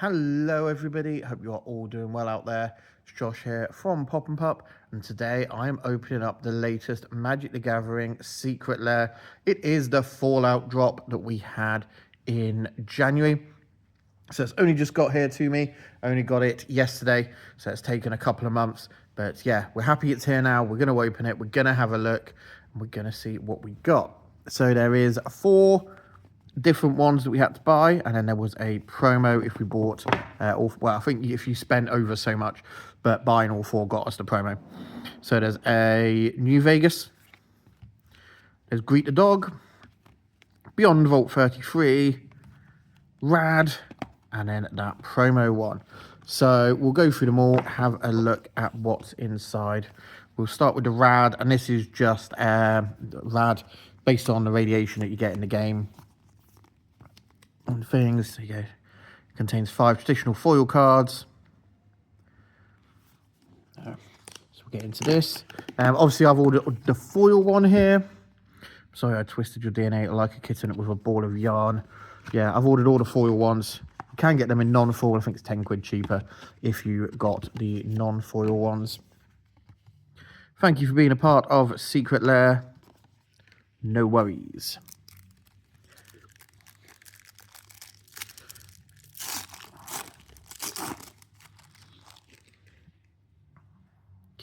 Hello everybody, hope you are all doing well out there. It's Josh here from Pop and Pup, and today I am opening up the latest Magic the Gathering Secret Lair. It is the Fallout drop that we had in January. So it's only just got here to me. I only got it yesterday, so it's taken a couple of months. But yeah, we're happy it's here now. We're going to open it, we're going to have a look, and we're going to see what we got. So there is 4 different ones that we had to buy, and then there was a promo if we bought I think if you spent over so much, but buying all 4 got us the promo. So there's a New Vegas, there's Greet the Dog, Beyond Vault 33, Rad, and then that promo one. So we'll go through them all, have a look at what's inside. We'll start with the Rad, and this is just Rad based on the radiation that you get in the game. And things, there you go. It contains 5 traditional foil cards. So we'll get into this. Obviously, I've ordered the foil one here. Sorry, I twisted your DNA like a kitten with a ball of yarn. Yeah, I've ordered all the foil ones. You can get them in non-foil. I think it's 10 quid cheaper if you got the non-foil ones. Thank you for being a part of Secret Lair. No worries.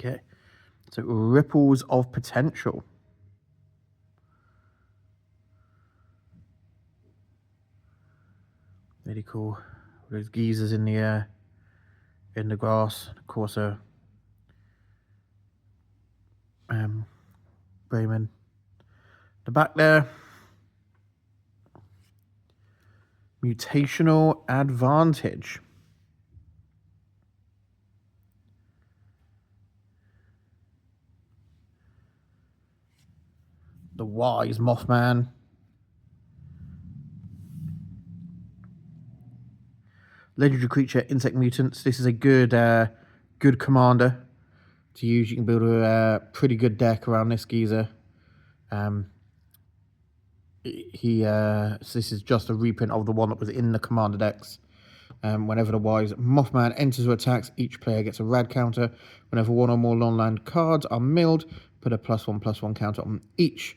Okay, so Ripples of Potential. Really cool. Those geezers in the air, in the grass. Of course, Bremen. The back there. Mutational Advantage. The Wise Mothman. Legendary Creature, Insect Mutants. This is a good good commander to use. You can build a pretty good deck around this geezer. So this is just a reprint of the one that was in the commander decks. Whenever the Wise Mothman enters or attacks, each player gets a rad counter. Whenever 1 or more non-land cards are milled, put a +1/+1 counter on each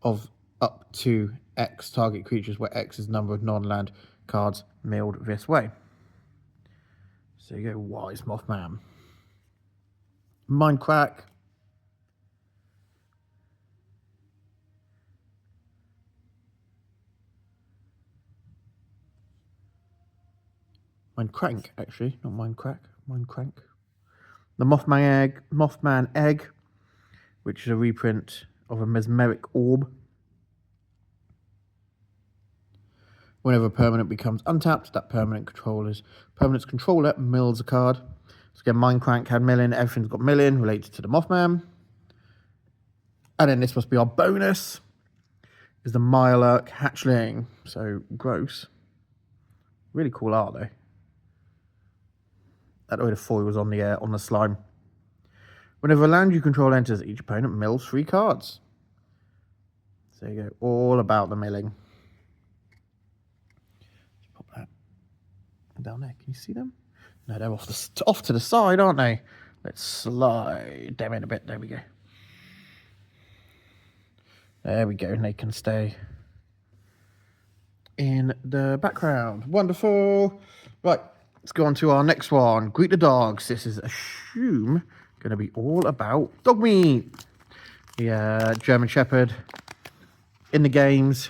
of up to X target creatures, where X is number of non-land cards milled this way. So you go, Wise Mothman. Mindcrack. Mindcrank, actually, not Mindcrack. Mindcrank. The Mothman Egg, which is a reprint of a Mesmeric Orb. Whenever a permanent becomes untapped, that permanent's controller mills a card. So again, Mindcrank had milling, everything's got milling related to the Mothman. And then this must be our bonus, is the Mirelurk Hatchling. So gross. Really cool art though. That way the foil was on the slime. Whenever a land you control enters, each opponent mills 3 cards. So there you go, all about the milling. Let's pop that down there. Can you see them? No, they're off to the side, aren't they? Let's slide them in a bit. There we go. There we go, and they can stay in the background. Wonderful. Right, let's go on to our next one. Greet the Dogs. This is, assume, going to be all about dog meat. The German Shepherd in the games,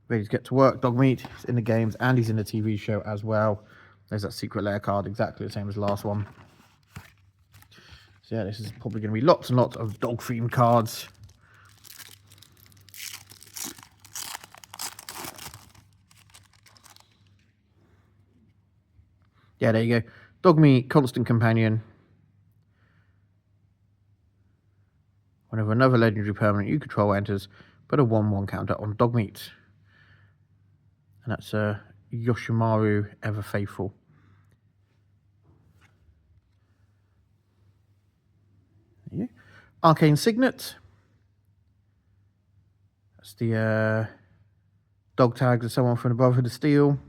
ready to get to work. Dog meat. He's in the games and he's in the TV show as well. There's that Secret Lair card, exactly the same as the last one. So yeah, this is probably going to be lots and lots of dog themed cards. Yeah, there you go. Dog meat, constant companion. Whenever another legendary permanent you control enters, put a 1/1 counter on dog meat. And that's Yoshimaru Ever Faithful. There you go. Arcane Signet. That's the dog tags of someone from the Brotherhood of Steel.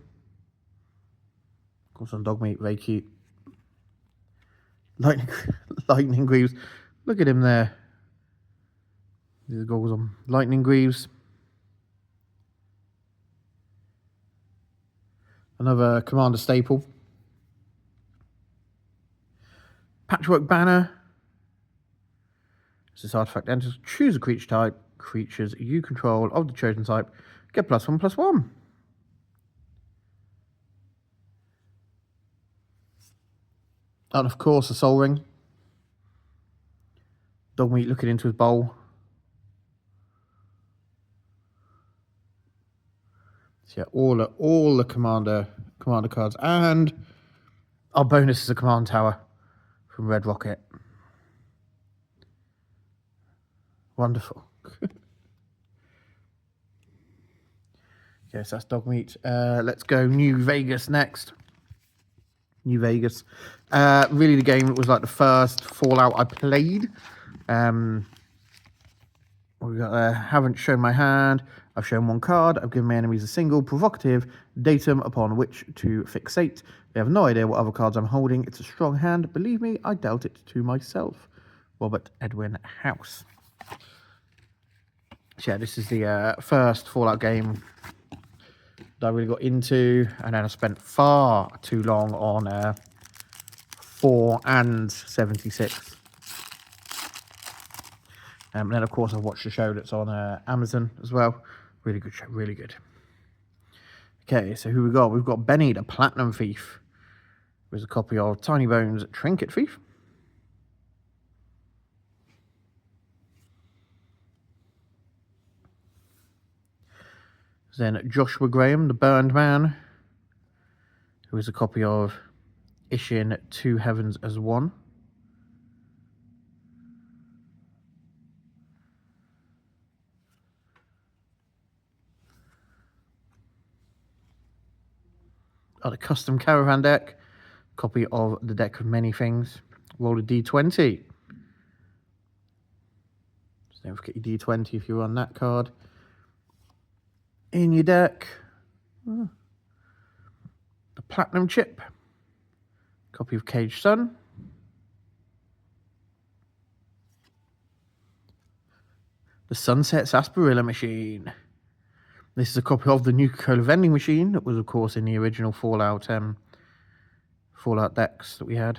course, on dog meat, very cute. Lightning Greaves. Look at him there. These are goggles on. Lightning Greaves. Another Commander staple. Patchwork Banner. As this artifact enters, choose a creature type. Creatures you control of the chosen type get +1/+1. And of course, a Soul Ring. Dog meat looking into his bowl. So yeah, all the commander cards, and our bonus is a command tower from Red Rocket. Wonderful. Yes, that's dog meat. Let's go New Vegas next. New Vegas. Really, the game was like the first Fallout I played. What we got there? Haven't shown my hand. I've shown one card. I've given my enemies a single provocative datum upon which to fixate. They have no idea what other cards I'm holding. It's a strong hand. Believe me, I dealt it to myself. Robert Edwin House. So yeah, this is the first Fallout game that I really got into, and then I spent far too long on 4 and 76. And then, of course, I've watched the show that's on Amazon as well. Really good show, really good. Okay, so who we got? We've got Benny, the Platinum Thief. There's a copy of Tiny Bones, Trinket Thief. Then Joshua Graham, the Burned Man, who is a copy of Ishin, Two Heavens as One. Got a custom caravan deck, copy of the deck of many things. Roll a D20. Just don't forget your D20 if you run that card in your deck. The Platinum Chip, copy of Caged Sun. The Sunset Sarsaparilla Machine. This is a copy of the Nuka-Cola vending machine that was, of course, in the original Fallout decks that we had.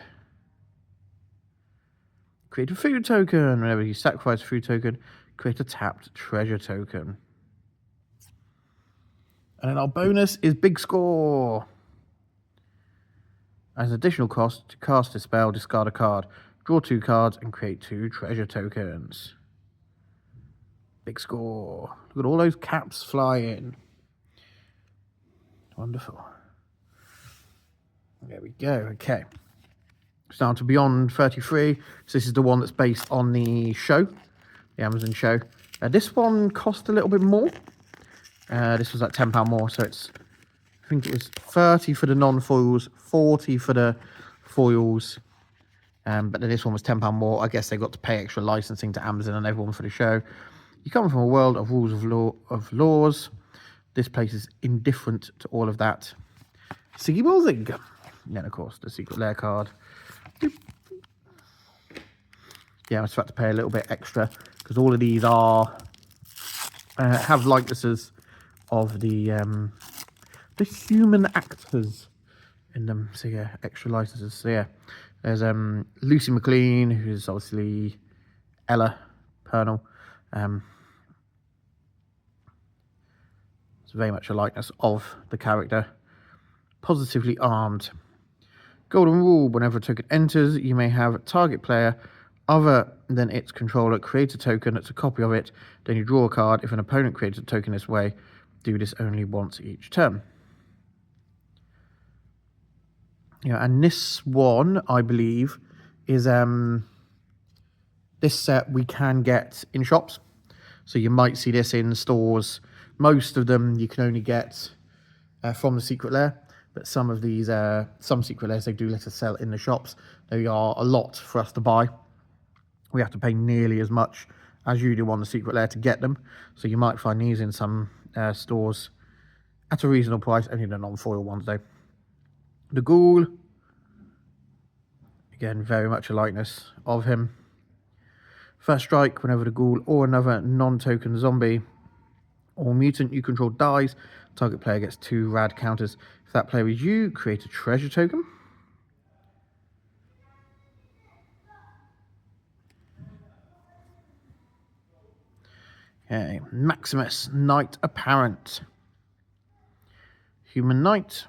Create a food token. Whenever you sacrifice a food token, create a tapped treasure token. And then our bonus is Big Score. As an additional cost, to cast a spell, discard a card, draw 2 cards, and create 2 treasure tokens. Big Score. Look at all those caps flying. Wonderful. There we go. Okay. It's down to Beyond 33. So this is the one that's based on the show, the Amazon show. This one cost a little bit more. This was like £10 more. So it's, I think it was 30 for the non-foils, 40 for the foils. But then this one was £10 more. I guess they got to pay extra licensing to Amazon and everyone for the show. You come from a world of rules of laws. This place is indifferent to all of that. Siggy Balzig. And then, of course, the Secret Lair card. Yeah, I was about to pay a little bit extra because all of these are have likenesses of the human actors in them. So yeah, extra licenses. So yeah, there's Lucy McLean, who's obviously Ella Pernell. It's very much a likeness of the character. Positively Armed. Golden rule, whenever a token enters, you may have a target player other than its controller create a token that's a copy of it. Then you draw a card. If an opponent creates a token this way, do this only once each turn. Yeah, and this one, I believe, is this set we can get in shops. So you might see this in stores. Most of them you can only get from the Secret Lair. But some of these, some Secret Lairs, they do let us sell in the shops. They are a lot for us to buy. We have to pay nearly as much as you do on the Secret Lair to get them. So you might find these in some stores at a reasonable price. Only the non-foil ones, though. The Ghoul. Again, very much a likeness of him. First strike, whenever the Ghoul or another non-token zombie or mutant you control dies, target player gets 2 rad counters. If that player is you, create a treasure token. Okay, Maximus, Knight Apparent. Human Knight.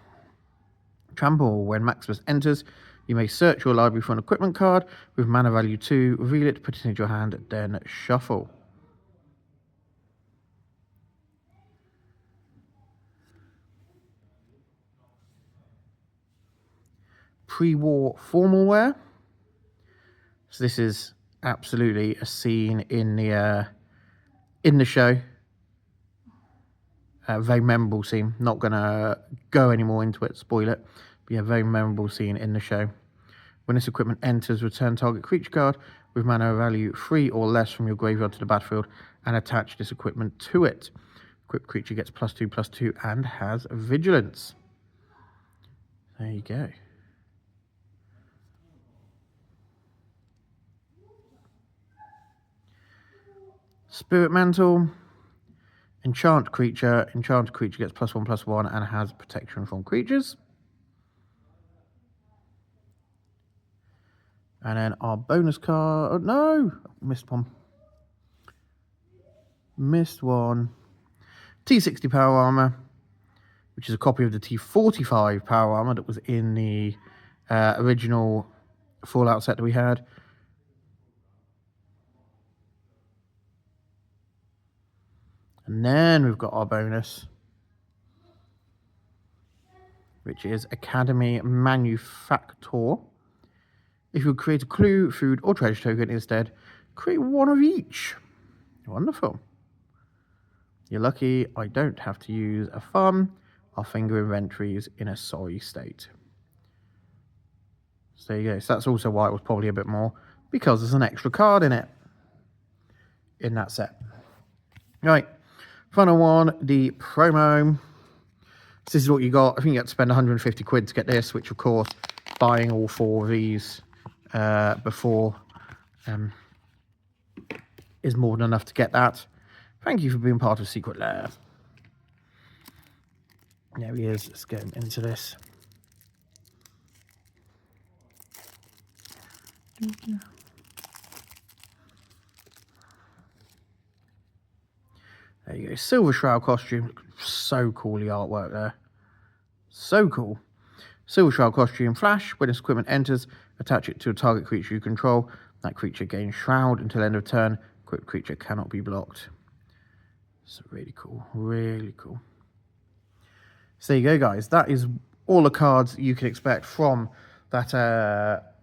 Trample, when Maximus enters, you may search your library for an equipment card with mana value 2, reveal it, put it into your hand, then shuffle. Pre-war formal wear. So this is absolutely a scene in the show. Very memorable scene. Not gonna go any more into it, spoil it. But yeah, very memorable scene in the show. When this equipment enters, return target creature card with mana value 3 or less from your graveyard to the battlefield and attach this equipment to it. Equipped creature gets +2/+2 and has vigilance. There you go. Spirit Mantle. Enchant creature. Enchanted creature gets +1/+1 and has protection from creatures. And then our bonus card. Oh, no! Missed one. Missed one. T60 Power Armor, which is a copy of the T45 Power Armor that was in the original Fallout set that we had. And then we've got our bonus, which is Academy Manufactor. If you create a clue, food, or treasure token instead, create one of each. Wonderful. You're lucky I don't have to use a farm. Our finger inventory is in a sorry state. So there you go. So that's also why it was probably a bit more, because there's an extra card in it, in that set. Right. Final one, the promo. So this is what you got. I think you have to spend 150 quid to get this, which of course, buying all 4 of these before is more than enough to get that. Thank you for being part of Secret Lair. There he is. Let's get him into this. There you go. Silver Shroud costume. So cool, the artwork there. So cool. Silver Shroud costume. Flash. When this equipment enters, attach it to a target creature you control. That creature gains Shroud until end of turn. Equipped creature cannot be blocked. So really cool. Really cool. So there you go, guys. That is all the cards you can expect from that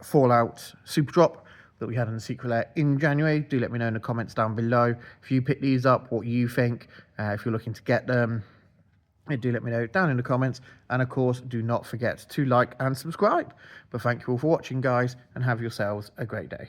Fallout Super Drop that we had in the Secret Lair in January. Do let me know in the comments down below if you pick these up, what you think, if you're looking to get them. Do let me know down in the comments. And of course, do not forget to like and subscribe. But thank you all for watching, guys, and have yourselves a great day.